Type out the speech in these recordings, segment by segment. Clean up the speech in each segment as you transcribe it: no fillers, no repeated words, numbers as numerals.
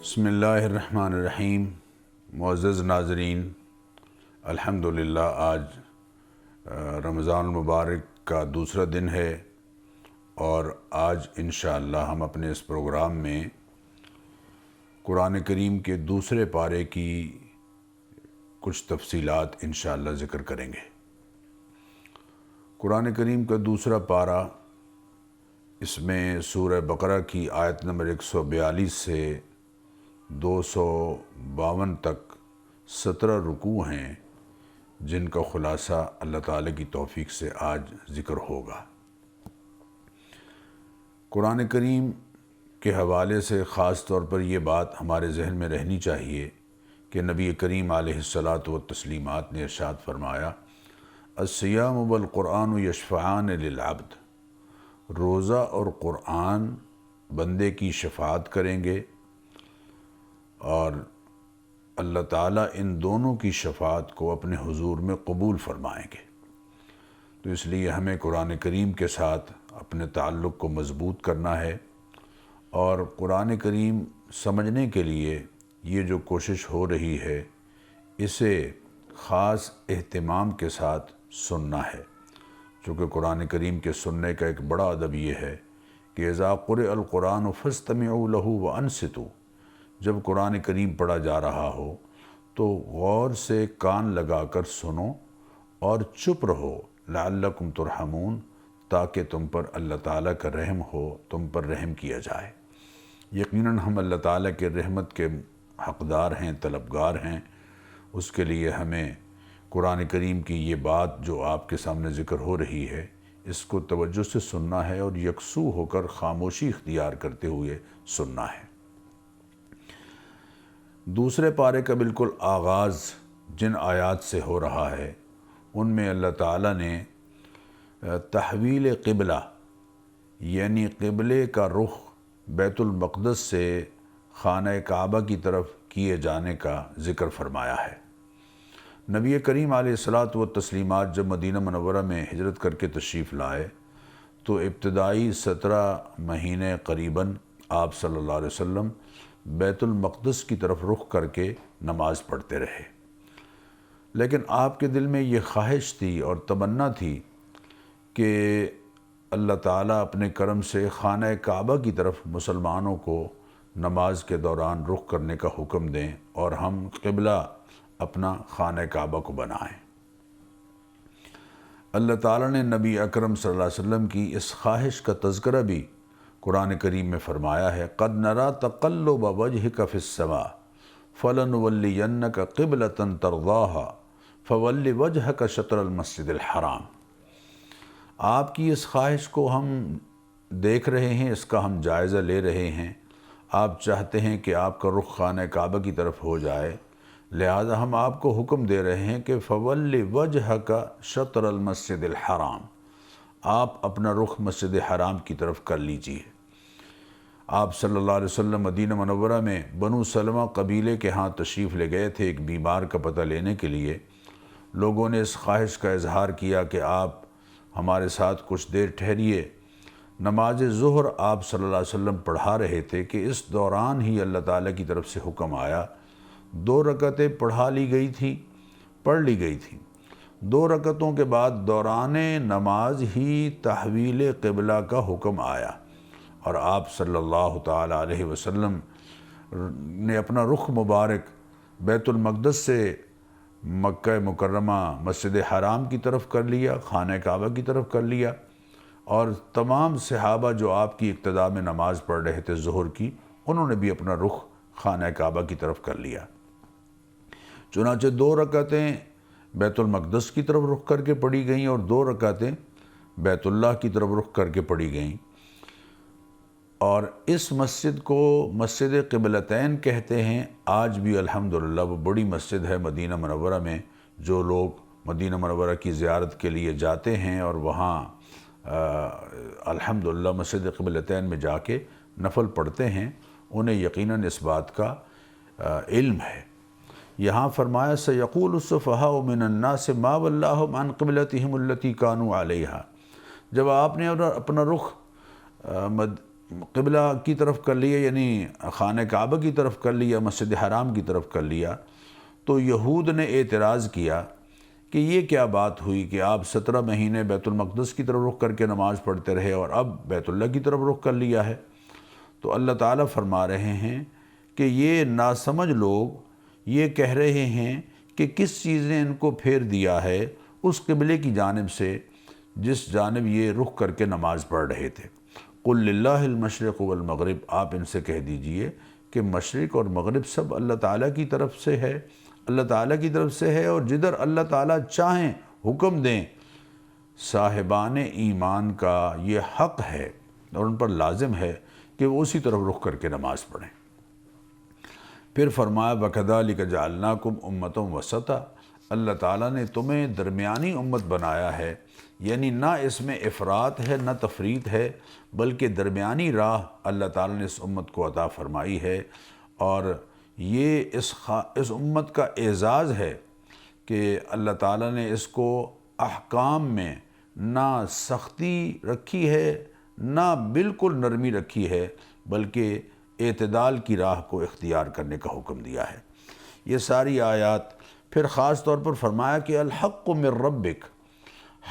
بسم اللہ الرحمن الرحیم۔ معزز ناظرین، الحمدللہ آج رمضان المبارک کا دوسرا دن ہے اور آج انشاءاللہ ہم اپنے اس پروگرام میں قرآن کریم کے دوسرے پارے کی کچھ تفصیلات انشاءاللہ ذکر کریں گے۔ قرآن کریم کا دوسرا پارہ، اس میں سورہ بقرہ کی آیت نمبر 142 سے 252 تک 17 رکوع ہیں، جن کا خلاصہ اللہ تعالیٰ کی توفیق سے آج ذکر ہوگا۔ قرآن کریم کے حوالے سے خاص طور پر یہ بات ہمارے ذہن میں رہنی چاہیے کہ نبی کریم علیہ الصلاۃ والتسلیمات نے ارشاد فرمایا، الصیام والقرآن یشفعان للعبد، روزہ اور قرآن بندے کی شفاعت کریں گے اور اللہ تعالیٰ ان دونوں کی شفاعت کو اپنے حضور میں قبول فرمائیں گے۔ تو اس لیے ہمیں قرآن کریم کے ساتھ اپنے تعلق کو مضبوط کرنا ہے اور قرآن کریم سمجھنے کے لیے یہ جو کوشش ہو رہی ہے اسے خاص اہتمام کے ساتھ سننا ہے، چونکہ قرآن کریم کے سننے کا ایک بڑا ادب یہ ہے کہ اذا قرئ القرآن فاستمعوا له وانصتوا، جب قرآن کریم پڑھا جا رہا ہو تو غور سے کان لگا کر سنو اور چپ رہو، لعلکم ترحمون، تاکہ تم پر اللہ تعالیٰ کا رحم ہو، تم پر رحم کیا جائے۔ یقیناً ہم اللہ تعالیٰ کے رحمت کے حقدار ہیں، طلبگار ہیں، اس کے لیے ہمیں قرآن کریم کی یہ بات جو آپ کے سامنے ذکر ہو رہی ہے اس کو توجہ سے سننا ہے اور یکسو ہو کر خاموشی اختیار کرتے ہوئے سننا ہے۔ دوسرے پارے کا بالکل آغاز جن آیات سے ہو رہا ہے ان میں اللہ تعالیٰ نے تحویل قبلہ یعنی قبلے کا رخ بیت المقدس سے خانہ کعبہ کی طرف کیے جانے کا ذکر فرمایا ہے۔ نبی کریم علیہ الصلاۃ والتسلیمات جب مدینہ منورہ میں ہجرت کر کے تشریف لائے تو ابتدائی 17 مہینے قریباً آپ صلی اللہ علیہ وسلم بیت المقدس کی طرف رخ کر کے نماز پڑھتے رہے، لیکن آپ کے دل میں یہ خواہش تھی اور تمنا تھی کہ اللہ تعالیٰ اپنے کرم سے خانہ کعبہ کی طرف مسلمانوں کو نماز کے دوران رخ کرنے کا حکم دیں اور ہم قبلہ اپنا خانہ کعبہ کو بنائیں۔ اللہ تعالیٰ نے نبی اکرم صلی اللہ علیہ وسلم کی اس خواہش کا تذکرہ بھی قرآن کریم میں فرمایا ہے، قد نرى تقلب وجهك في السماء فلنولينك قبلة ترضاها فول وجهك شطر المسجد الحرام۔ آپ کی اس خواہش کو ہم دیکھ رہے ہیں، اس کا ہم جائزہ لے رہے ہیں، آپ چاہتے ہیں کہ آپ کا رخ خانہ کعبہ کی طرف ہو جائے، لہذا ہم آپ کو حکم دے رہے ہیں کہ فول وجهك شطر المسجد الحرام، آپ اپنا رخ مسجد حرام کی طرف کر لیجئے۔ آپ صلی اللہ علیہ وسلم مدینہ منورہ میں بنو سلمہ قبیلے کے ہاں تشریف لے گئے تھے ایک بیمار کا پتہ لینے کے لیے۔ لوگوں نے اس خواہش کا اظہار کیا کہ آپ ہمارے ساتھ کچھ دیر ٹھہریے۔ نماز ظہر آپ صلی اللہ علیہ وسلم پڑھا رہے تھے کہ اس دوران ہی اللہ تعالیٰ کی طرف سے حکم آیا، 2 رکعتیں پڑھ لی گئی تھیں۔ 2 رکعتوں کے بعد دوران نماز ہی تحویل قبلہ کا حکم آیا اور آپ صلی اللہ تعالیٰ علیہ وسلم نے اپنا رخ مبارک بیت المقدس سے مکہ مکرمہ مسجد حرام کی طرف کر لیا، خانہ کعبہ کی طرف کر لیا، اور تمام صحابہ جو آپ کی اقتداء میں نماز پڑھ رہے تھے ظہر کی، انہوں نے بھی اپنا رخ خانہ کعبہ کی طرف کر لیا۔ چنانچہ 2 رکعتیں بیت المقدس کی طرف رخ کر کے پڑھی گئیں اور 2 رکعتیں بیت اللہ کی طرف رخ کر کے پڑھی گئیں، اور اس مسجد کو مسجد قبلتین کہتے ہیں۔ آج بھی الحمدللہ وہ بڑی مسجد ہے مدینہ منورہ میں، جو لوگ مدینہ منورہ کی زیارت کے لیے جاتے ہیں اور وہاں الحمدللہ مسجد قبلتین میں جا کے نفل پڑھتے ہیں، انہیں یقیناً اس بات کا علم ہے۔ یہاں فرمایا سیقول السفہاء من الناس ما ولاھم عن قبلتہم التی کانوا علیہا، جب آپ نے اپنا رخ قبلہ کی طرف کر لیا، یعنی خانہ کعبہ کی طرف کر لیا، مسجد حرام کی طرف کر لیا، تو یہود نے اعتراض کیا کہ یہ کیا بات ہوئی کہ آپ 17 مہینے بیت المقدس کی طرف رخ کر کے نماز پڑھتے رہے اور اب بیت اللہ کی طرف رخ کر لیا ہے۔ تو اللہ تعالیٰ فرما رہے ہیں کہ یہ ناسمجھ لوگ یہ کہہ رہے ہیں کہ کس چیز نے ان کو پھیر دیا ہے اس قبلے کی جانب سے جس جانب یہ رخ کر کے نماز پڑھ رہے تھے۔ قل للہ المشرق والمغرب، آپ ان سے کہہ دیجئے کہ مشرق اور مغرب سب اللہ تعالیٰ کی طرف سے ہے، اللہ تعالیٰ کی طرف سے ہے، اور جدھر اللہ تعالیٰ چاہیں حکم دیں، صاحبان ایمان کا یہ حق ہے اور ان پر لازم ہے کہ وہ اسی طرف رخ کر کے نماز پڑھیں۔ پھر فرمایا وَكَذَلِكَ جَعَلْنَاكُمْ أُمَّةً وَسَطًا، اللہ تعالیٰ نے تمہیں درمیانی امت بنایا ہے، یعنی نہ اس میں افراط ہے نہ تفریط ہے، بلکہ درمیانی راہ اللہ تعالیٰ نے اس امت کو عطا فرمائی ہے۔ اور یہ اس امت کا اعزاز ہے کہ اللہ تعالیٰ نے اس کو احکام میں نہ سختی رکھی ہے نہ بالکل نرمی رکھی ہے، بلکہ اعتدال کی راہ کو اختیار کرنے کا حکم دیا ہے۔ یہ ساری آیات پھر خاص طور پر فرمایا کہ الحق من ربک،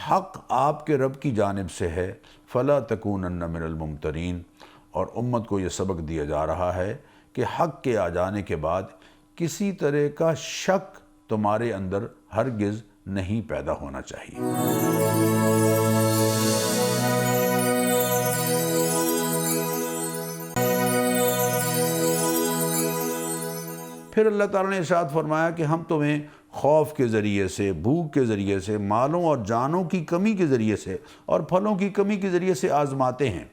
حق آپ کے رب کی جانب سے ہے، فلا تکونن من الممترین، اور امت کو یہ سبق دیا جا رہا ہے کہ حق کے آ جانے کے بعد کسی طرح کا شک تمہارے اندر ہرگز نہیں پیدا ہونا چاہیے۔ پھر اللہ تعالیٰ نے ارشاد فرمایا کہ ہم تمہیں خوف کے ذریعے سے، بھوک کے ذریعے سے، مالوں اور جانوں کی کمی کے ذریعے سے اور پھلوں کی کمی کے ذریعے سے آزماتے ہیں،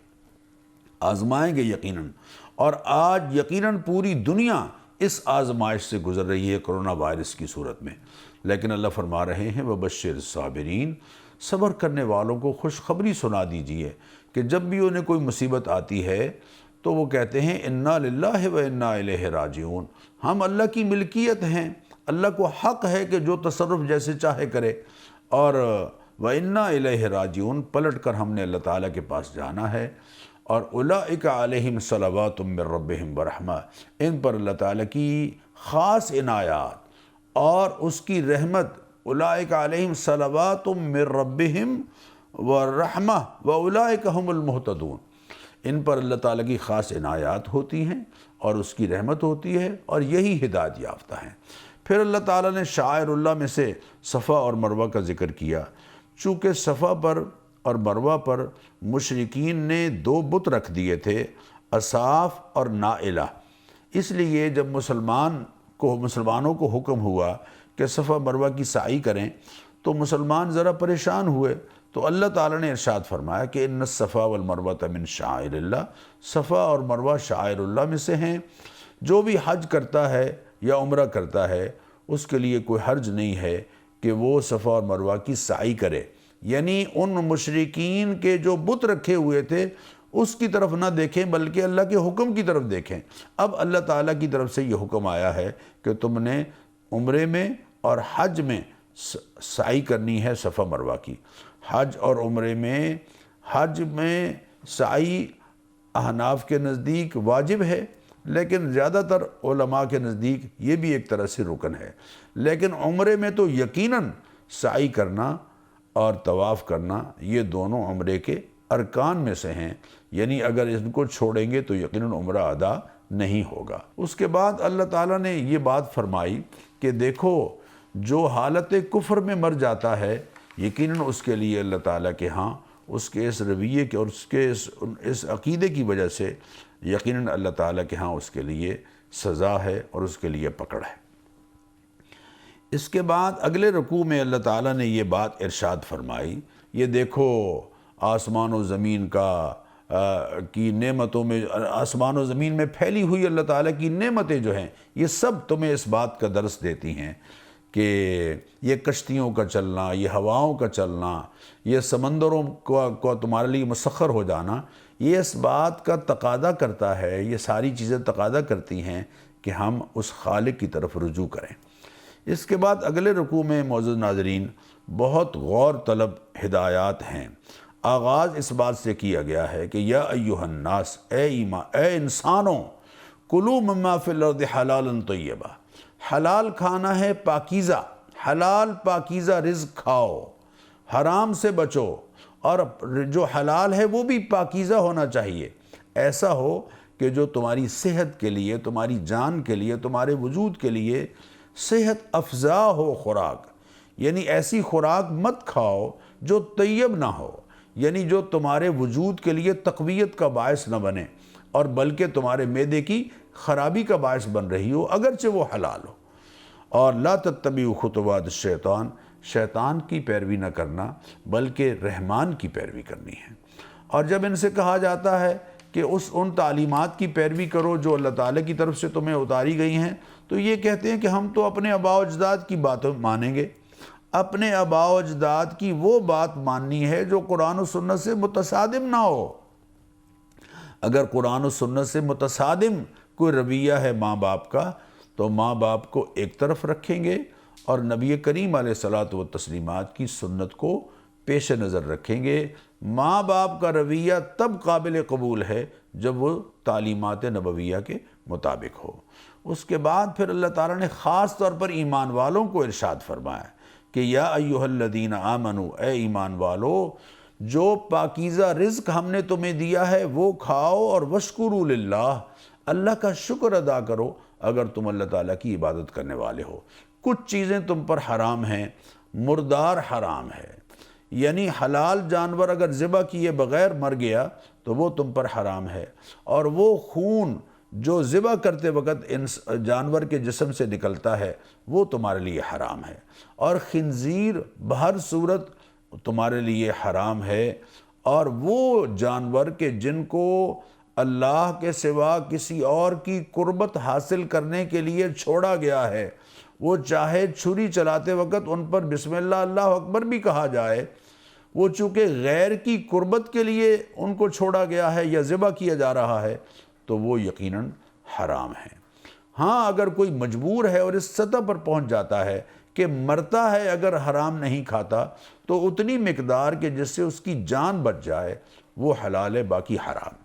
آزمائیں گے یقیناً، اور آج یقیناً پوری دنیا اس آزمائش سے گزر رہی ہے کرونا وائرس کی صورت میں، لیکن اللہ فرما رہے ہیں وَبَشِّرِ الصَّابِرِينَ، صبر کرنے والوں کو خوشخبری سنا دیجئے کہ جب بھی انہیں کوئی مصیبت آتی ہے تو وہ کہتے ہیں اِنَّا لِلَّهِ وَإِنَّا إِلَيْهِ راجعون، ہم اللہ کی ملکیت ہیں، اللہ کو حق ہے کہ جو تصرف جیسے چاہے کرے، اور وَإِنَّا إِلَيْهِ راجعون، پلٹ کر ہم نے اللہ تعالیٰ کے پاس جانا ہے۔ اور اولئک علیہم صلوات من ربہم ورحمہ، ان پر اللہ تعالیٰ کی خاص عنایات اور اس کی رحمت، اولئک علیہم صلوات من ربہم ورحمہ واولئک هم المہتدون، ان پر اللہ تعالیٰ کی خاص عنایات ہوتی ہیں اور اس کی رحمت ہوتی ہے اور یہی ہدایت یافتہ ہیں۔ پھر اللہ تعالیٰ نے شعائر اللہ میں سے صفا اور مروہ کا ذکر کیا، چونکہ صفا پر اور مروہ پر مشرکین نے 2 بت رکھ دیے تھے، اصاف اور نائلہ، اس لیے جب مسلمانوں کو حکم ہوا کہ صفا مروہ کی سعی کریں تو مسلمان ذرا پریشان ہوئے، تو اللہ تعالیٰ نے ارشاد فرمایا کہ ان الصفا والمروۃ من شعائر اللہ، صفا اور مروہ شعائر اللہ میں سے ہیں، جو بھی حج کرتا ہے یا عمرہ کرتا ہے اس کے لیے کوئی حرج نہیں ہے کہ وہ صفا اور مروہ کی سعی کرے، یعنی ان مشرکین کے جو بت رکھے ہوئے تھے اس کی طرف نہ دیکھیں بلکہ اللہ کے حکم کی طرف دیکھیں۔ اب اللہ تعالیٰ کی طرف سے یہ حکم آیا ہے کہ تم نے عمرے میں اور حج میں سعی کرنی ہے صفا مروہ کی۔ حج اور عمرے میں، حج میں سعی احناف کے نزدیک واجب ہے، لیکن زیادہ تر علماء کے نزدیک یہ بھی ایک طرح سے رکن ہے، لیکن عمرے میں تو یقیناً سعی کرنا اور طواف کرنا یہ دونوں عمرے کے ارکان میں سے ہیں، یعنی اگر ان کو چھوڑیں گے تو یقیناً عمرہ ادا نہیں ہوگا۔ اس کے بعد اللہ تعالیٰ نے یہ بات فرمائی کہ دیکھو جو حالت کفر میں مر جاتا ہے یقیناً اس کے لیے اللہ تعالیٰ کے ہاں اس کے اس رویے کے اور اس کے اس عقیدے کی وجہ سے یقیناً اللہ تعالیٰ کے ہاں اس کے لیے سزا ہے اور اس کے لیے پکڑ ہے۔ اس کے بعد اگلے رکوع میں اللہ تعالیٰ نے یہ بات ارشاد فرمائی، یہ دیکھو آسمان و زمین کی نعمتوں میں، آسمان و زمین میں پھیلی ہوئی اللہ تعالیٰ کی نعمتیں جو ہیں یہ سب تمہیں اس بات کا درس دیتی ہیں کہ یہ کشتیوں کا چلنا، یہ ہواؤں کا چلنا، یہ سمندروں کو تمہارے لیے مسخر ہو جانا، یہ اس بات کا تقاضا کرتا ہے، یہ ساری چیزیں تقاضا کرتی ہیں کہ ہم اس خالق کی طرف رجوع کریں۔ اس کے بعد اگلے رکوع میں معزز ناظرین بہت غور طلب ہدایات ہیں۔ آغاز اس بات سے کیا گیا ہے کہ یا ایھا الناس، اے انسانوں، کلوا مما فی الارض حلالا طیبا، حلال کھانا ہے پاکیزہ، حلال پاکیزہ رزق کھاؤ، حرام سے بچو، اور جو حلال ہے وہ بھی پاکیزہ ہونا چاہیے، ایسا ہو کہ جو تمہاری صحت کے لیے، تمہاری جان کے لیے، تمہارے وجود کے لیے صحت افزا ہو خوراک، یعنی ایسی خوراک مت کھاؤ جو طیب نہ ہو، یعنی جو تمہارے وجود کے لیے تقویت کا باعث نہ بنے، اور بلکہ تمہارے معدے کی خرابی کا باعث بن رہی ہو، اگرچہ وہ حلال ہو۔ اور لا تتبعوا خطوات الشیطان، شیطان کی پیروی نہ کرنا بلکہ رحمان کی پیروی کرنی ہے۔ اور جب ان سے کہا جاتا ہے کہ ان تعلیمات کی پیروی کرو جو اللہ تعالیٰ کی طرف سے تمہیں اتاری گئی ہیں، تو یہ کہتے ہیں کہ ہم تو اپنے آباء و اجداد کی بات مانیں گے، اپنے آباء و اجداد کی وہ بات ماننی ہے جو قرآن و سنت سے متصادم نہ ہو۔ اگر قرآن و سنت سے متصادم کوئی رویہ ہے ماں باپ کا، تو ماں باپ کو ایک طرف رکھیں گے اور نبی کریم علیہ الصلاۃ والتسلیمات کی سنت کو پیش نظر رکھیں گے۔ ماں باپ کا رویہ تب قابل قبول ہے جب وہ تعلیمات نبویہ کے مطابق ہو۔ اس کے بعد پھر اللہ تعالیٰ نے خاص طور پر ایمان والوں کو ارشاد فرمایا کہ یا ایھا الذین آمنوا، اے ایمان والو، جو پاکیزہ رزق ہم نے تمہیں دیا ہے وہ کھاؤ، اور واشکروا للہ، اللہ کا شکر ادا کرو اگر تم اللہ تعالیٰ کی عبادت کرنے والے ہو۔ کچھ چیزیں تم پر حرام ہیں، مردار حرام ہے، یعنی حلال جانور اگر ذبح کیے بغیر مر گیا تو وہ تم پر حرام ہے، اور وہ خون جو ذبح کرتے وقت جانور کے جسم سے نکلتا ہے وہ تمہارے لیے حرام ہے، اور خنزیر بہر صورت تمہارے لیے حرام ہے، اور وہ جانور کہ جن کو اللہ کے سوا کسی اور کی قربت حاصل کرنے کے لیے چھوڑا گیا ہے، وہ چاہے چھری چلاتے وقت ان پر بسم اللہ اللہ اکبر بھی کہا جائے، وہ چونکہ غیر کی قربت کے لیے ان کو چھوڑا گیا ہے یا ذبح کیا جا رہا ہے تو وہ یقیناً حرام ہے۔ ہاں اگر کوئی مجبور ہے اور اس سطح پر پہنچ جاتا ہے کہ مرتا ہے اگر حرام نہیں کھاتا تو اتنی مقدار کہ جس سے اس کی جان بچ جائے وہ حلال ہے، باقی حرام۔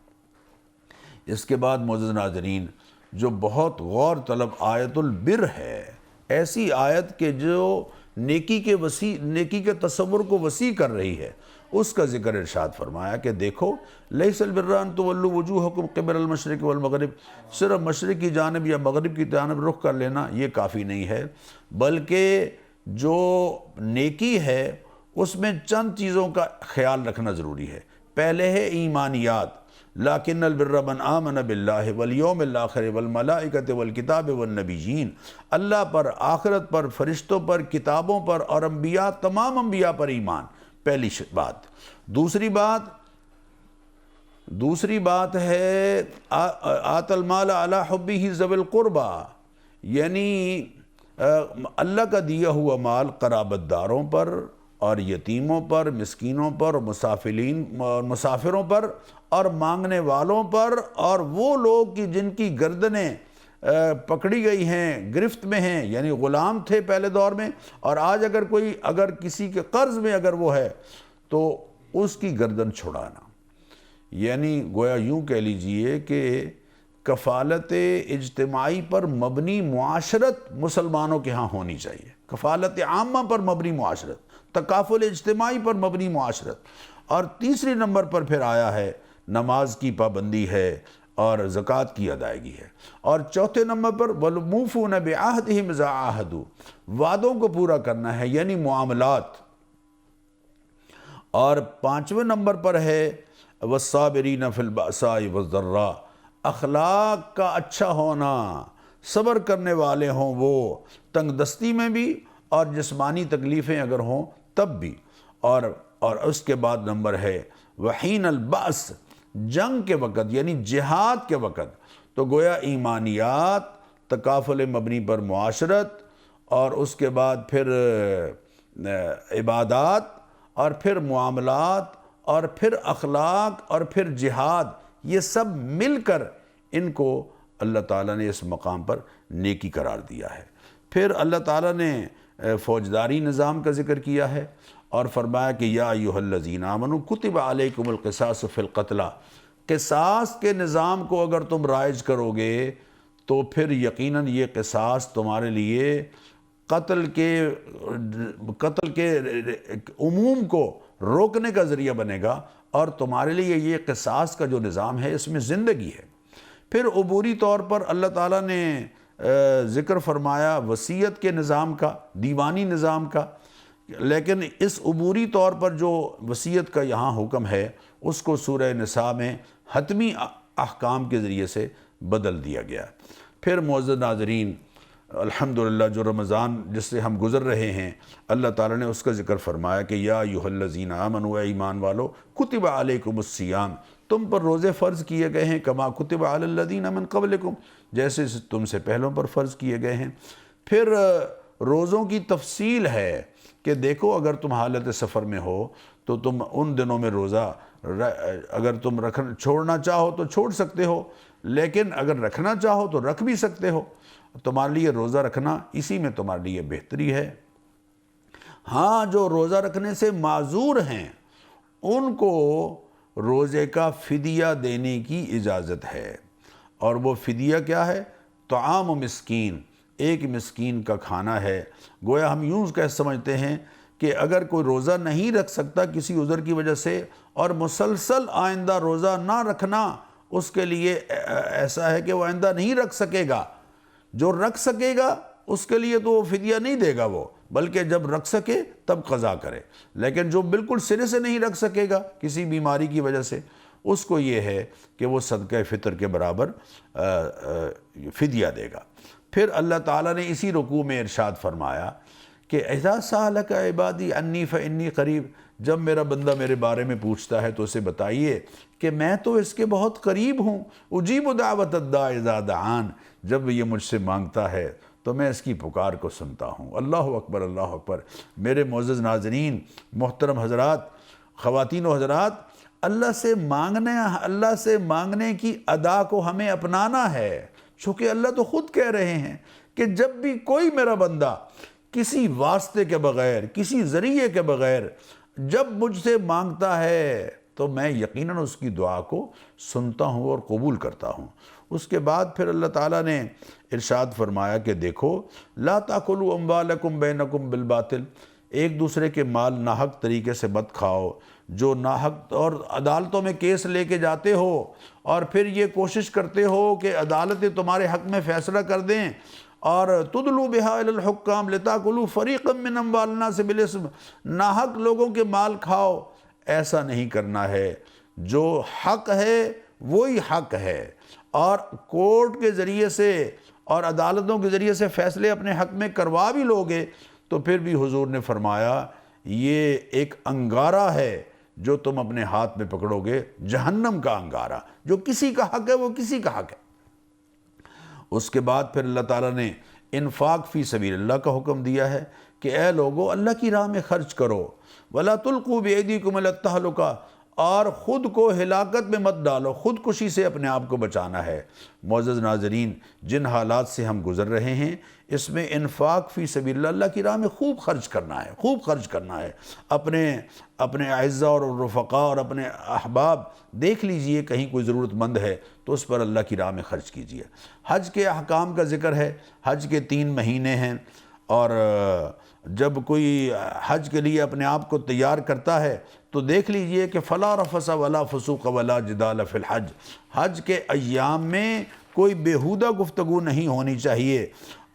اس کے بعد معزز ناظرین، جو بہت غور طلب آیت البر ہے، ایسی آیت کہ جو نیکی کے تصور کو وسیع کر رہی ہے، اس کا ذکر ارشاد فرمایا کہ دیکھو لیس البر ان تولوا وجوہکم قبل المشرق والمغرب، صرف مشرق کی جانب یا مغرب کی جانب رخ کر لینا یہ کافی نہیں ہے، بلکہ جو نیکی ہے اس میں چند چیزوں کا خیال رکھنا ضروری ہے۔ پہلے ہے ایمانیات، لیکن البر من آمن باللہ والیوم الآخر والملائکۃ والکتاب والنبیین، اللہ پر، آخرت پر، فرشتوں پر، کتابوں پر اور انبیاء، تمام انبیاء پر ایمان، پہلی بات۔ دوسری بات ہے آت المال علی حبہ ذوی القربى، یعنی اللہ کا دیا ہوا مال قرابت داروں پر اور یتیموں پر، مسکینوں پر، مسافروں پر اور مانگنے والوں پر، اور وہ لوگ کی جن کی گردنیں پکڑی گئی ہیں، گرفت میں ہیں، یعنی غلام تھے پہلے دور میں، اور آج اگر کسی کے قرض میں اگر وہ ہے تو اس کی گردن چھڑانا، یعنی گویا یوں کہہ لیجئے کہ کفالت اجتماعی پر مبنی معاشرت مسلمانوں کے ہاں ہونی چاہیے، کفالت عامہ پر مبنی معاشرت، تکافل اجتماعی پر مبنی معاشرت۔ اور تیسری نمبر پر پھر آیا ہے نماز کی پابندی ہے اور زکوٰۃ کی ادائیگی ہے، اور چوتھے نمبر پر وَالْمُوفُونَ بِعَهْدِهِمْ إِذَا عَاهَدُوا، وعدوں کو پورا کرنا ہے یعنی معاملات، اور پانچویں نمبر پر ہے وَالصَّابِرِينَ فِي الْبَأْسَاءِ وَالضَّرَّاءِ، اخلاق کا اچھا ہونا، صبر کرنے والے ہوں وہ تنگ دستی میں بھی اور جسمانی تکلیفیں اگر ہوں تب بھی، اور اس کے بعد نمبر ہے وحین البأس، جنگ کے وقت یعنی جہاد کے وقت، تو گویا ایمانیات، تکافل مبنی پر معاشرت، اور اس کے بعد پھر عبادات، اور پھر معاملات، اور پھر اخلاق، اور پھر جہاد، یہ سب مل کر ان کو اللہ تعالیٰ نے اس مقام پر نیکی قرار دیا ہے۔ پھر اللہ تعالیٰ نے فوجداری نظام کا ذکر کیا ہے، اور فرمایا کہ یا ایھا الذین آمنوا کتب علیکم القصاص فی القتلی، قصاص کے نظام کو اگر تم رائج کرو گے تو پھر یقیناً یہ قصاص تمہارے لیے قتل کے عموم کو روکنے کا ذریعہ بنے گا، اور تمہارے لیے یہ قصاص کا جو نظام ہے اس میں زندگی ہے۔ پھر عبوری طور پر اللہ تعالیٰ نے ذکر فرمایا وصیت کے نظام کا، دیوانی نظام کا، لیکن اس عبوری طور پر جو وصیت کا یہاں حکم ہے اس کو سورہ نساء میں حتمی احکام کے ذریعے سے بدل دیا گیا۔ پھر معزز ناظرین، الحمدللہ جو رمضان جس سے ہم گزر رہے ہیں، اللہ تعالیٰ نے اس کا ذکر فرمایا کہ یا ایھا الذین آمنوا، اے ایمان والو، کتب علیکم الصیام، تم پر روزے فرض کیے گئے ہیں، کما کتب علی الذین من قبلکم، جیسے تم سے پہلوں پر فرض کیے گئے ہیں۔ پھر روزوں کی تفصیل ہے کہ دیکھو اگر تم حالت سفر میں ہو تو تم ان دنوں میں روزہ اگر تم چھوڑنا چاہو تو چھوڑ سکتے ہو، لیکن اگر رکھنا چاہو تو رکھ بھی سکتے ہو۔ تمہارے لیے روزہ رکھنا اسی میں تمہارے لیے بہتری ہے۔ ہاں، جو روزہ رکھنے سے معذور ہیں ان کو روزے کا فدیہ دینے کی اجازت ہے، اور وہ فدیہ کیا ہے؟ طعام مسکین، ایک مسکین کا کھانا ہے۔ گویا ہم یوں کہہ سمجھتے ہیں کہ اگر کوئی روزہ نہیں رکھ سکتا کسی عذر کی وجہ سے، اور مسلسل آئندہ روزہ نہ رکھنا اس کے لیے ایسا ہے کہ وہ آئندہ نہیں رکھ سکے گا، جو رکھ سکے گا اس کے لیے تو وہ فدیہ نہیں دے گا وہ، بلکہ جب رکھ سکے تب قضا کرے۔ لیکن جو بالکل سرے سے نہیں رکھ سکے گا کسی بیماری کی وجہ سے، اس کو یہ ہے کہ وہ صدقہ فطر کے برابر فدیہ دے گا۔ پھر اللہ تعالیٰ نے اسی رکوع میں ارشاد فرمایا کہ اذا سألک عبادی انی فانی قریب، جب میرا بندہ میرے بارے میں پوچھتا ہے تو اسے بتائیے کہ میں تو اس کے بہت قریب ہوں، اجیب دعوت الداع اذا دعان، جب یہ مجھ سے مانگتا ہے تو میں اس کی پکار کو سنتا ہوں۔ اللہ اکبر، اللہ اکبر۔ میرے معزز ناظرین، محترم حضرات، خواتین و حضرات، اللہ سے مانگنے کی ادا کو ہمیں اپنانا ہے، چونکہ اللہ تو خود کہہ رہے ہیں کہ جب بھی کوئی میرا بندہ کسی واسطے کے بغیر، کسی ذریعے کے بغیر جب مجھ سے مانگتا ہے تو میں یقیناً اس کی دعا کو سنتا ہوں اور قبول کرتا ہوں۔ اس کے بعد پھر اللہ تعالیٰ نے ارشاد فرمایا کہ دیکھو لا تاکلوا اموالکم بینکم بالباطل، ایک دوسرے کے مال ناحق طریقے سے مت کھاؤ۔ جو ناحق اور عدالتوں میں کیس لے کے جاتے ہو اور پھر یہ کوشش کرتے ہو کہ عدالتیں تمہارے حق میں فیصلہ کر دیں، اور تدلوا بہا الی الحکام لتاکلوا فریقا من اموال الناس بالاسم، ناحق لوگوں کے مال کھاؤ، ایسا نہیں کرنا ہے۔ جو حق ہے وہی حق ہے، اور کورٹ کے ذریعے سے اور عدالتوں کے ذریعے سے فیصلے اپنے حق میں کروا بھی لوگے تو پھر بھی حضور نے فرمایا یہ ایک انگارہ ہے جو تم اپنے ہاتھ میں پکڑو گے، جہنم کا انگارہ۔ جو کسی کا حق ہے وہ کسی کا حق ہے۔ اس کے بعد پھر اللہ تعالیٰ نے انفاق فی سبیل اللہ کا حکم دیا ہے کہ اے لوگو اللہ کی راہ میں خرچ کرو، وَلَا تُلْقُوا بِأَيْدِيكُمْ إِلَى التَّهْلُكَةِ، اور خود کو ہلاکت میں مت ڈالو، خودکشی سے اپنے آپ کو بچانا ہے۔ معزز ناظرین، جن حالات سے ہم گزر رہے ہیں اس میں انفاق فی سبیل اللہ، اللہ کی راہ میں خوب خرچ کرنا ہے، خوب خرچ کرنا ہے۔ اپنے اعزاء اور رفقاء اور اپنے احباب دیکھ لیجئے کہیں کوئی ضرورت مند ہے تو اس پر اللہ کی راہ میں خرچ کیجئے۔ حج کے احکام کا ذکر ہے، حج کے 3 مہینے ہیں، اور جب کوئی حج کے لیے اپنے آپ کو تیار کرتا ہے تو دیکھ لیجئے کہ فلا رفث ولا فسوق ولا جدال فی الحج، حج کے ایام میں کوئی بیہودہ گفتگو نہیں ہونی چاہیے،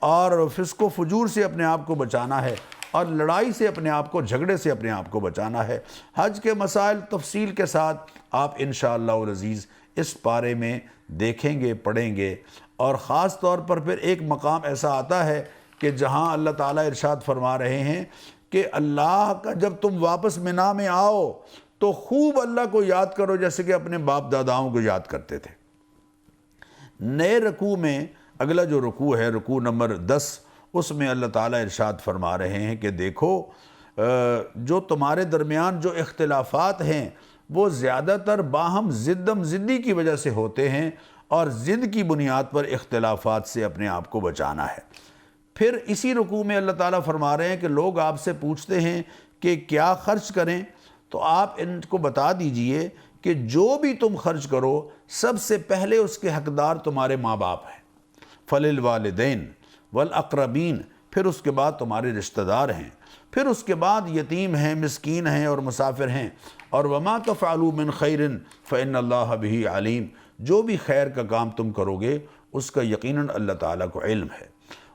اور فسق و فجور سے اپنے آپ کو بچانا ہے، اور لڑائی سے اپنے آپ کو، جھگڑے سے اپنے آپ کو بچانا ہے۔ حج کے مسائل تفصیل کے ساتھ آپ انشاءاللہ العزیز اس پارے میں دیکھیں گے، پڑھیں گے، اور خاص طور پر پھر ایک مقام ایسا آتا ہے کہ جہاں اللہ تعالیٰ ارشاد فرما رہے ہیں کہ اللہ کا جب تم واپس منا میں آؤ تو خوب اللہ کو یاد کرو جیسے کہ اپنے باپ داداؤں کو یاد کرتے تھے۔ نئے رکوع میں اگلا جو رکوع ہے، رکوع نمبر 10، اس میں اللہ تعالیٰ ارشاد فرما رہے ہیں کہ دیکھو جو تمہارے درمیان جو اختلافات ہیں وہ زیادہ تر باہم زدی کی وجہ سے ہوتے ہیں، اور ضد کی بنیاد پر اختلافات سے اپنے آپ کو بچانا ہے۔ پھر اسی رکوع میں اللہ تعالیٰ فرما رہے ہیں کہ لوگ آپ سے پوچھتے ہیں کہ کیا خرچ کریں، تو آپ ان کو بتا دیجئے کہ جو بھی تم خرچ کرو سب سے پہلے اس کے حقدار تمہارے ماں باپ ہیں، فَلِلْوَالِدَيْنِ وَالْأَقْرَبِينَ، پھر اس کے بعد تمہارے رشتہ دار ہیں، پھر اس کے بعد یتیم ہیں، مسکین ہیں اور مسافر ہیں، اور وَمَا تَفْعَلُوا مِنْ خَيْرٍ فَإِنَّ اللَّهَ بِهِ عَلِيمٌ، جو بھی خیر کا کام تم کرو گے اس کا یقیناً اللہ تعالیٰ کو علم ہے۔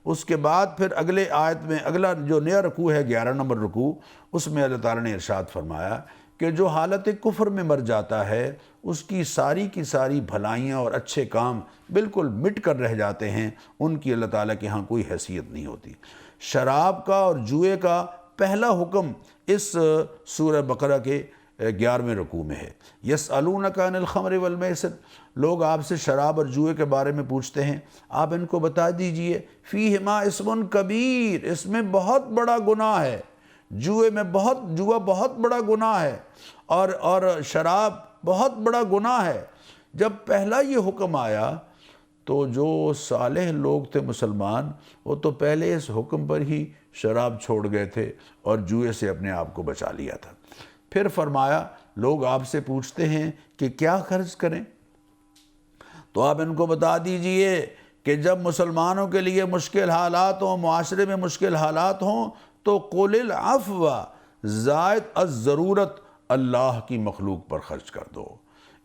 اس کے بعد پھر اگلے آیت میں اگلا جو نیا رکوع ہے 11 نمبر رکوع، اس میں اللہ تعالیٰ نے ارشاد فرمایا کہ جو حالت کفر میں مر جاتا ہے اس کی ساری بھلائیاں اور اچھے کام بالکل مٹ کر رہ جاتے ہیں، ان کی اللہ تعالیٰ کے ہاں کوئی حیثیت نہیں ہوتی۔ شراب کا اور جوئے کا پہلا حکم اس سورہ بقرہ کے 11ویں رکوع میں ہے۔ یسألونک عن الخمر والمیسر، لوگ آپ سے شراب اور جوئے کے بارے میں پوچھتے ہیں، آپ ان کو بتا دیجئے فیہما اسم کبیر، اس میں بہت بڑا گناہ ہے، جوا بہت بڑا گناہ ہے، اور شراب بہت بڑا گناہ ہے۔ جب پہلا یہ حکم آیا تو جو صالح لوگ تھے مسلمان، وہ تو پہلے اس حکم پر ہی شراب چھوڑ گئے تھے اور جوئے سے اپنے آپ کو بچا لیا تھا۔ پھر فرمایا لوگ آپ سے پوچھتے ہیں کہ کیا خرچ کریں، تو آپ ان کو بتا دیجئے کہ جب مسلمانوں کے لیے مشکل حالات ہوں، معاشرے میں مشکل حالات ہوں، تو قُلِ الْعَفْوَ، زائد الضرورت اللہ کی مخلوق پر خرچ کر دو۔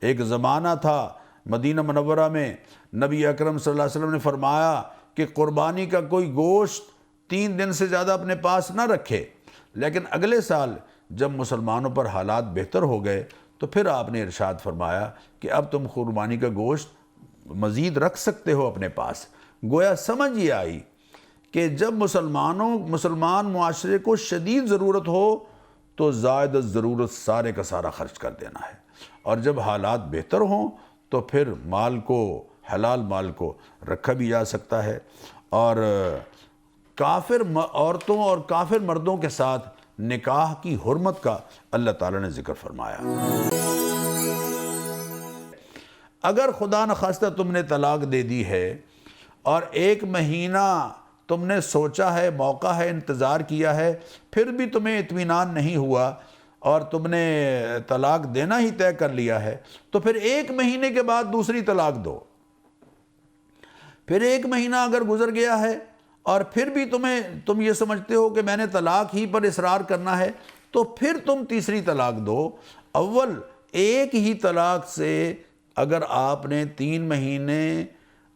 ایک زمانہ تھا مدینہ منورہ میں، نبی اکرم صلی اللہ علیہ وسلم نے فرمایا کہ قربانی کا کوئی گوشت 3 دن سے زیادہ اپنے پاس نہ رکھے، لیکن اگلے سال جب مسلمانوں پر حالات بہتر ہو گئے تو پھر آپ نے ارشاد فرمایا کہ اب تم قربانی کا گوشت مزید رکھ سکتے ہو اپنے پاس۔ گویا سمجھ یہ آئی کہ جب مسلمان معاشرے کو شدید ضرورت ہو تو زائد الضرورت سارے کا سارا خرچ کر دینا ہے، اور جب حالات بہتر ہوں تو پھر مال کو، حلال مال کو رکھا بھی جا سکتا ہے۔ اور کافر عورتوں اور کافر مردوں کے ساتھ نکاح کی حرمت کا اللہ تعالیٰ نے ذکر فرمایا۔ اگر خدا نخواستہ تم نے طلاق دے دی ہے اور 1 مہینہ تم نے سوچا ہے، موقع ہے، انتظار کیا ہے، پھر بھی تمہیں اطمینان نہیں ہوا اور تم نے طلاق دینا ہی طے کر لیا ہے، تو پھر 1 مہینے کے بعد دوسری طلاق دو۔ پھر 1 مہینہ اگر گزر گیا ہے اور پھر بھی تم یہ سمجھتے ہو کہ میں نے طلاق ہی پر اصرار کرنا ہے، تو پھر تم تیسری طلاق دو۔ اول ایک ہی طلاق سے اگر آپ نے 3 مہینے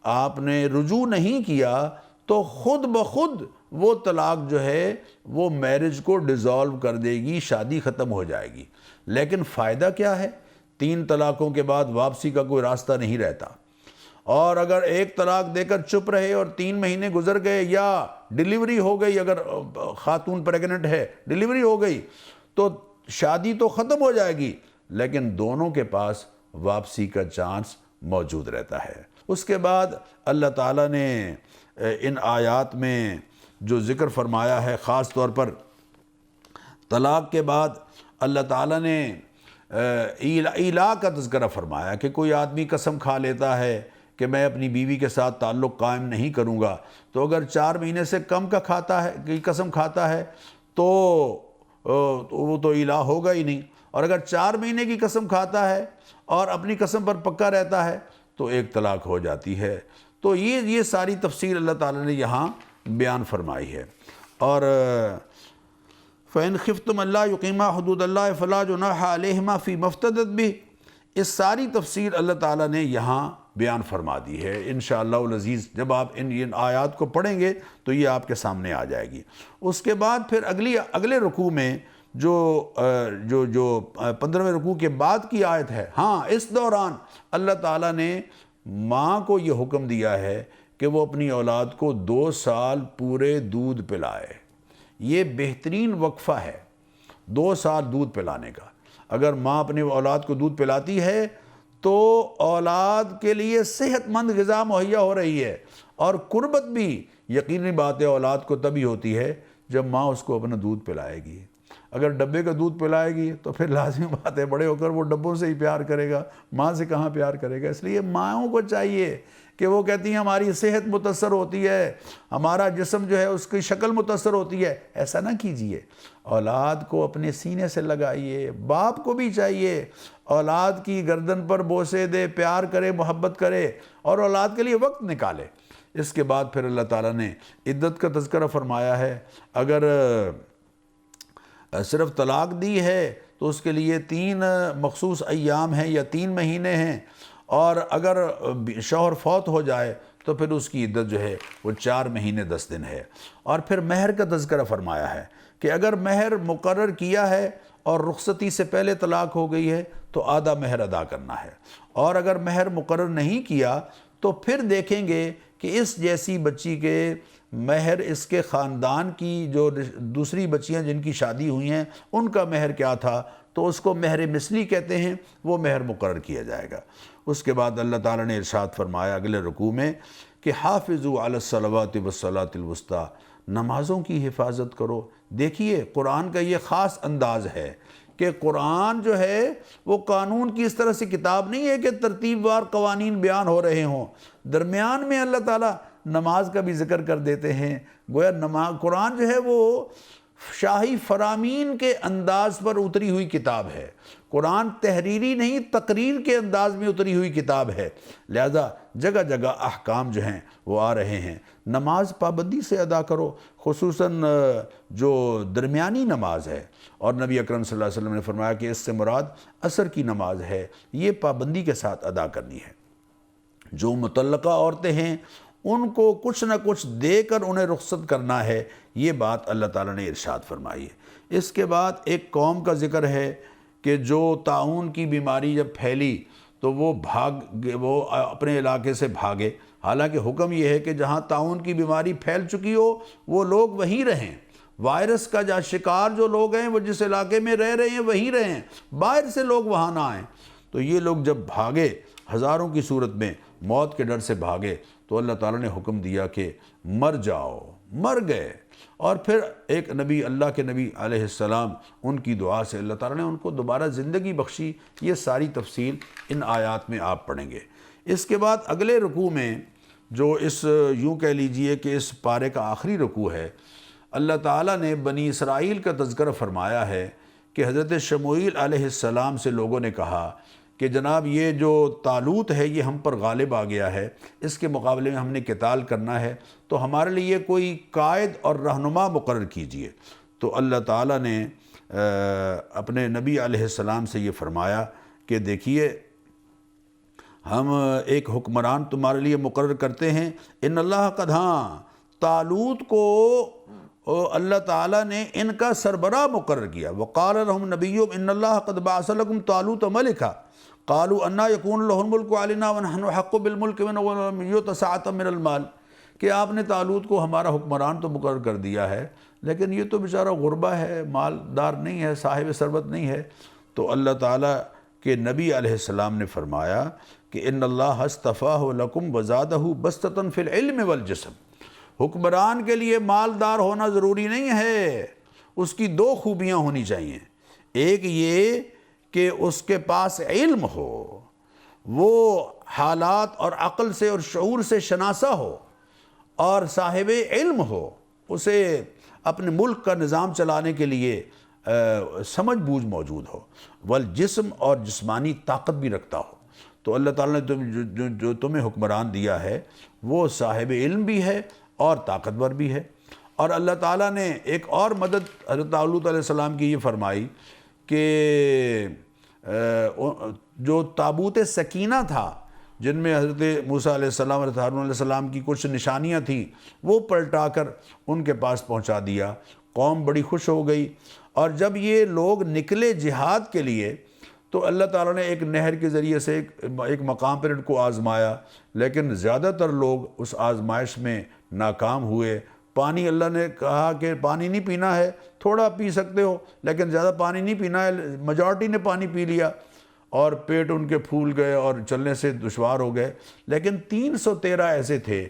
آپ نے رجوع نہیں کیا تو خود بخود وہ طلاق جو ہے وہ میرج کو ڈیزالو کر دے گی، شادی ختم ہو جائے گی۔ لیکن فائدہ کیا ہے؟ 3 طلاقوں کے بعد واپسی کا کوئی راستہ نہیں رہتا، اور اگر 1 طلاق دے کر چپ رہے اور 3 مہینے گزر گئے یا ڈیلیوری ہو گئی، اگر خاتون پریگننٹ ہے ڈیلیوری ہو گئی، تو شادی تو ختم ہو جائے گی لیکن دونوں کے پاس واپسی کا چانس موجود رہتا ہے۔ اس کے بعد اللہ تعالیٰ نے ان آیات میں جو ذکر فرمایا ہے، خاص طور پر طلاق کے بعد اللہ تعالیٰ نے ایلا کا تذکرہ فرمایا کہ کوئی آدمی قسم کھا لیتا ہے کہ میں اپنی بیوی کے ساتھ تعلق قائم نہیں کروں گا، تو اگر 4 مہینے سے کم کا قسم کھاتا ہے تو وہ تو ایلا ہوگا ہی نہیں، اور اگر 4 مہینے کی قسم کھاتا ہے اور اپنی قسم پر پکا رہتا ہے تو 1 طلاق ہو جاتی ہے۔ تو یہ ساری تفصیل اللہ تعالیٰ نے یہاں بیان فرمائی ہے۔ اور فَإِنْ خِفْتُمْ أَلَّا يُقِيمَا حُدُودَ اللَّهِ فَلَا جُنَاحَ عَلَيْهِمَا فِي مَا افْتَدَتْ بِهِ، اس ساری تفصیل اللہ تعالیٰ نے یہاں بیان فرما دی ہے۔ انشاءاللہ العزیز جب آپ ان آیات کو پڑھیں گے تو یہ آپ کے سامنے آ جائے گی۔ اس کے بعد پھر اگلے رکوع میں جو 15ویں رکوع کے بعد کی آیت ہے، ہاں اس دوران اللہ تعالیٰ نے ماں کو یہ حکم دیا ہے کہ وہ اپنی اولاد کو 2 سال پورے دودھ پلائے۔ یہ بہترین وقفہ ہے 2 سال دودھ پلانے کا۔ اگر ماں اپنی اولاد کو دودھ پلاتی ہے تو اولاد کے لیے صحت مند غذا مہیا ہو رہی ہے، اور قربت بھی یقینی بات ہے اولاد کو تبھی ہوتی ہے جب ماں اس کو اپنا دودھ پلائے گی۔ اگر ڈبے کا دودھ پلائے گی تو پھر لازمی بات ہے بڑے ہو کر وہ ڈبوں سے ہی پیار کرے گا، ماں سے کہاں پیار کرے گا۔ اس لیے ماؤں کو چاہیے کہ وہ کہتی ہیں ہماری صحت متاثر ہوتی ہے، ہمارا جسم جو ہے اس کی شکل متاثر ہوتی ہے۔ ایسا نہ کیجئے، اولاد کو اپنے سینے سے لگائیے۔ باپ کو بھی چاہیے اولاد کی گردن پر بوسے دے، پیار کرے، محبت کرے اور اولاد کے لیے وقت نکالے۔ اس کے بعد پھر اللہ تعالیٰ نے عدت کا تذکرہ فرمایا ہے۔ اگر صرف طلاق دی ہے تو اس کے لیے 3 مخصوص ایام ہیں یا 3 مہینے ہیں، اور اگر شوہر فوت ہو جائے تو پھر اس کی عدت جو ہے وہ 4 مہینے 10 دن ہے۔ اور پھر مہر کا تذکرہ فرمایا ہے کہ اگر مہر مقرر کیا ہے اور رخصتی سے پہلے طلاق ہو گئی ہے تو آدھا مہر ادا کرنا ہے، اور اگر مہر مقرر نہیں کیا تو پھر دیکھیں گے کہ اس جیسی بچی کے مہر اس کے خاندان کی جو دوسری بچیاں جن کی شادی ہوئی ہیں ان کا مہر کیا تھا، تو اس کو مہر مثلی کہتے ہیں، وہ مہر مقرر کیا جائے گا۔ اس کے بعد اللہ تعالیٰ نے ارشاد فرمایا اگلے رکوع میں کہ حافظوا علی الصلوات والصلاۃ الوسطیٰ، نمازوں کی حفاظت کرو۔ دیکھیے قرآن کا یہ خاص انداز ہے کہ قرآن جو ہے وہ قانون کی اس طرح سے کتاب نہیں ہے کہ ترتیب وار قوانین بیان ہو رہے ہوں، درمیان میں اللہ تعالیٰ نماز کا بھی ذکر کر دیتے ہیں۔ گویا قرآن جو ہے وہ شاہی فرامین کے انداز پر اتری ہوئی کتاب ہے۔ قرآن تحریری نہیں، تقریر کے انداز میں اتری ہوئی کتاب ہے، لہذا جگہ جگہ احکام جو ہیں وہ آ رہے ہیں۔ نماز پابندی سے ادا کرو، خصوصاً جو درمیانی نماز ہے، اور نبی اکرم صلی اللہ علیہ وسلم نے فرمایا کہ اس سے مراد عصر کی نماز ہے، یہ پابندی کے ساتھ ادا کرنی ہے۔ جو مطلقہ عورتیں ہیں ان کو کچھ نہ کچھ دے کر انہیں رخصت کرنا ہے، یہ بات اللہ تعالیٰ نے ارشاد فرمائی ہے۔ اس کے بعد ایک قوم کا ذکر ہے کہ جو طاعون کی بیماری جب پھیلی تو وہ اپنے علاقے سے بھاگے، حالانکہ حکم یہ ہے کہ جہاں طاعون کی بیماری پھیل چکی ہو وہ لوگ وہیں رہیں، وائرس کا شکار جو لوگ ہیں وہ جس علاقے میں رہ رہے ہیں وہیں رہیں، باہر سے لوگ وہاں نہ آئیں۔ تو یہ لوگ جب بھاگے ہزاروں کی صورت میں، موت کے ڈر سے بھاگے، تو اللہ تعالیٰ نے حکم دیا کہ مر جاؤ، مر گئے۔ اور پھر ایک نبی، اللہ کے نبی علیہ السلام، ان کی دعا سے اللہ تعالیٰ نے ان کو دوبارہ زندگی بخشی۔ یہ ساری تفصیل ان آیات میں آپ پڑھیں گے۔ اس کے بعد اگلے رکوع میں جو یوں کہہ لیجئے کہ اس پارے کا آخری رکوع ہے، اللہ تعالیٰ نے بنی اسرائیل کا تذکرہ فرمایا ہے کہ حضرت شموئیل علیہ السلام سے لوگوں نے کہا کہ جناب یہ جو طالوت ہے یہ ہم پر غالب آ گیا ہے، اس کے مقابلے میں ہم نے قتال کرنا ہے، تو ہمارے لیے کوئی قائد اور رہنما مقرر کیجئے۔ تو اللہ تعالیٰ نے اپنے نبی علیہ السلام سے یہ فرمایا کہ دیکھیے ہم ایک حکمران تمہارے لیے مقرر کرتے ہیں۔ ان اللہ قد، ہاں طالوت کو اللہ تعالیٰ نے ان کا سربراہ مقرر کیا۔ وقال لهم نبیهم ان اللہ قد بعث لكم طالوت ملکا قالوا انا یکون له الملک علینا ونحن احق بالملک ولم یؤت سعة من المال، کہ آپ نے طالوت کو ہمارا حکمران تو مقرر کر دیا ہے لیکن یہ تو بیچارہ غربا ہے، مالدار نہیں ہے، صاحب ثروت نہیں ہے۔ تو اللہ تعالیٰ کے نبی علیہ السلام نے فرمایا کہ ان اللہ اصطفاہ لکم وزادہ بسطۃ فی العلم والجسم، حکمران کے لیے مالدار ہونا ضروری نہیں ہے، اس کی 2 خوبیاں ہونی چاہیے۔ ایک یہ کہ اس کے پاس علم ہو، وہ حالات اور عقل سے اور شعور سے شناسا ہو، اور صاحب علم ہو، اسے اپنے ملک کا نظام چلانے کے لیے سمجھ بوجھ موجود ہو، والجسم اور جسمانی طاقت بھی رکھتا ہو۔ تو اللہ تعالیٰ نے جو تمہیں حکمران دیا ہے وہ صاحب علم بھی ہے اور طاقتور بھی ہے۔ اور اللہ تعالیٰ نے ایک اور مدد حضرت طالوت علیہ السلام کی یہ فرمائی کہ جو تابوت سکینہ تھا جن میں حضرت موسیٰ علیہ السلام اور ہارون علیہ السلام کی کچھ نشانیاں تھیں، وہ پلٹا کر ان کے پاس پہنچا دیا۔ قوم بڑی خوش ہو گئی، اور جب یہ لوگ نکلے جہاد کے لیے تو اللہ تعالیٰ نے ایک نہر کے ذریعے سے ایک مقام پر ان کو آزمایا، لیکن زیادہ تر لوگ اس آزمائش میں ناکام ہوئے۔ پانی اللہ نے کہا کہ پانی نہیں پینا ہے، تھوڑا پی سکتے ہو لیکن زیادہ پانی نہیں پینا ہے، میجارٹی نے پانی پی لیا اور پیٹ ان کے پھول گئے اور چلنے سے دشوار ہو گئے، لیکن 313 ایسے تھے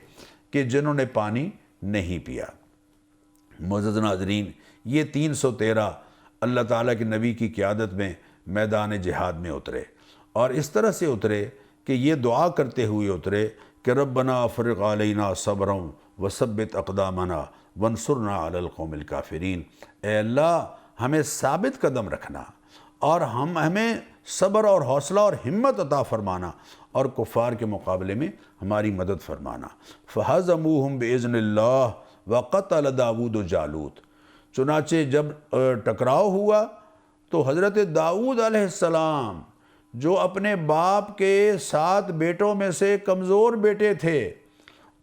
کہ جنہوں نے پانی نہیں پیا۔ معزز ناظرین، یہ 313 اللہ تعالیٰ کے نبی کی قیادت میں میدان جہاد میں اترے، اور اس طرح سے اترے کہ یہ دعا کرتے ہوئے اترے کہ ربنا افرغ علینا صبرا وثبت اقدامنا وانصرنا علی القوم الکافرین، اے اللہ ہمیں ثابت قدم رکھنا اور ہمیں صبر اور حوصلہ اور ہمت عطا فرمانا اور کفار کے مقابلے میں ہماری مدد فرمانا۔ فَهَزَمُوهُمْ بِإِذْنِ اللَّهِ وَقَتَلَ داؤد جالوت، چنانچہ جب ٹکراؤ ہوا تو حضرت داؤد علیہ السلام جو اپنے باپ کے 7 بیٹوں میں سے کمزور بیٹے تھے،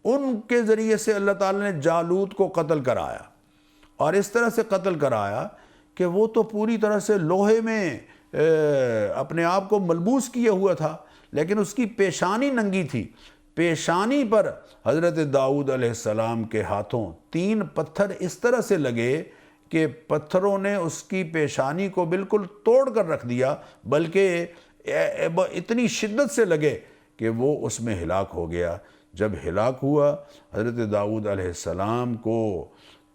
ان کے ذریعے سے اللہ تعالیٰ نے جالوت کو قتل کرایا، اور اس طرح سے قتل کرایا کہ وہ تو پوری طرح سے لوہے میں اپنے آپ کو ملبوس کیا ہوا تھا، لیکن اس کی پیشانی ننگی تھی۔ پیشانی پر حضرت داؤد علیہ السلام کے ہاتھوں 3 پتھر اس طرح سے لگے کہ پتھروں نے اس کی پیشانی کو بالکل توڑ کر رکھ دیا، بلکہ اتنی شدت سے لگے کہ وہ اس میں ہلاک ہو گیا۔ جب ہلاک ہوا، حضرت داؤد علیہ السلام کو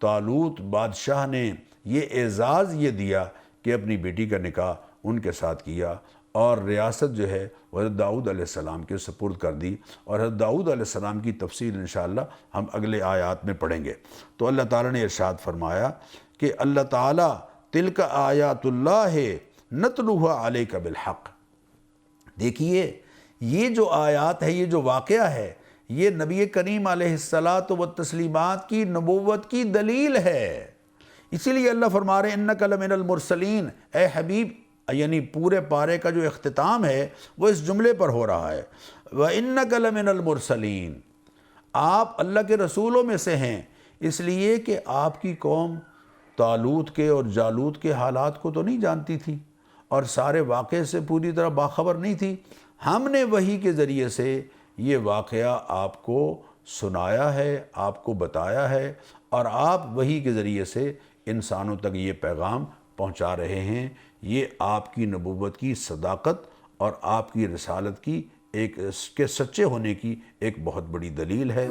طالوت بادشاہ نے یہ اعزاز یہ دیا کہ اپنی بیٹی کا نکاح ان کے ساتھ کیا، اور ریاست جو ہے وہ حضرت داؤد علیہ السلام کے سپرد کر دی، اور حضرت داؤد علیہ السلام کی تفصیل انشاءاللہ ہم اگلے آیات میں پڑھیں گے۔ تو اللہ تعالیٰ نے ارشاد فرمایا کہ اللہ تعالیٰ تلک آیات اللہ نتلوہا علیک بالحق، دیکھیے یہ جو آیات ہے، یہ جو واقعہ ہے، یہ نبی کریم علیہ الصلاۃ والتسلیمات کی نبوت کی دلیل ہے۔ اسی لیے اللہ فرما رہے ہیں انک لمن المرسلین، اے حبیب، یعنی پورے پارے کا جو اختتام ہے وہ اس جملے پر ہو رہا ہے، وَإِنَّكَ لَمِنَ الْمُرْسَلِينَ، آپ اللہ کے رسولوں میں سے ہیں، اس لیے کہ آپ کی قوم طالوت کے اور جالوت کے حالات کو تو نہیں جانتی تھی اور سارے واقعے سے پوری طرح باخبر نہیں تھی۔ ہم نے وحی کے ذریعے سے یہ واقعہ آپ کو سنایا ہے، آپ کو بتایا ہے، اور آپ وحی کے ذریعے سے انسانوں تک یہ پیغام پہنچا رہے ہیں۔ یہ آپ کی نبوت کی صداقت اور آپ کی رسالت کی اس کے سچے ہونے کی ایک بہت بڑی دلیل ہے۔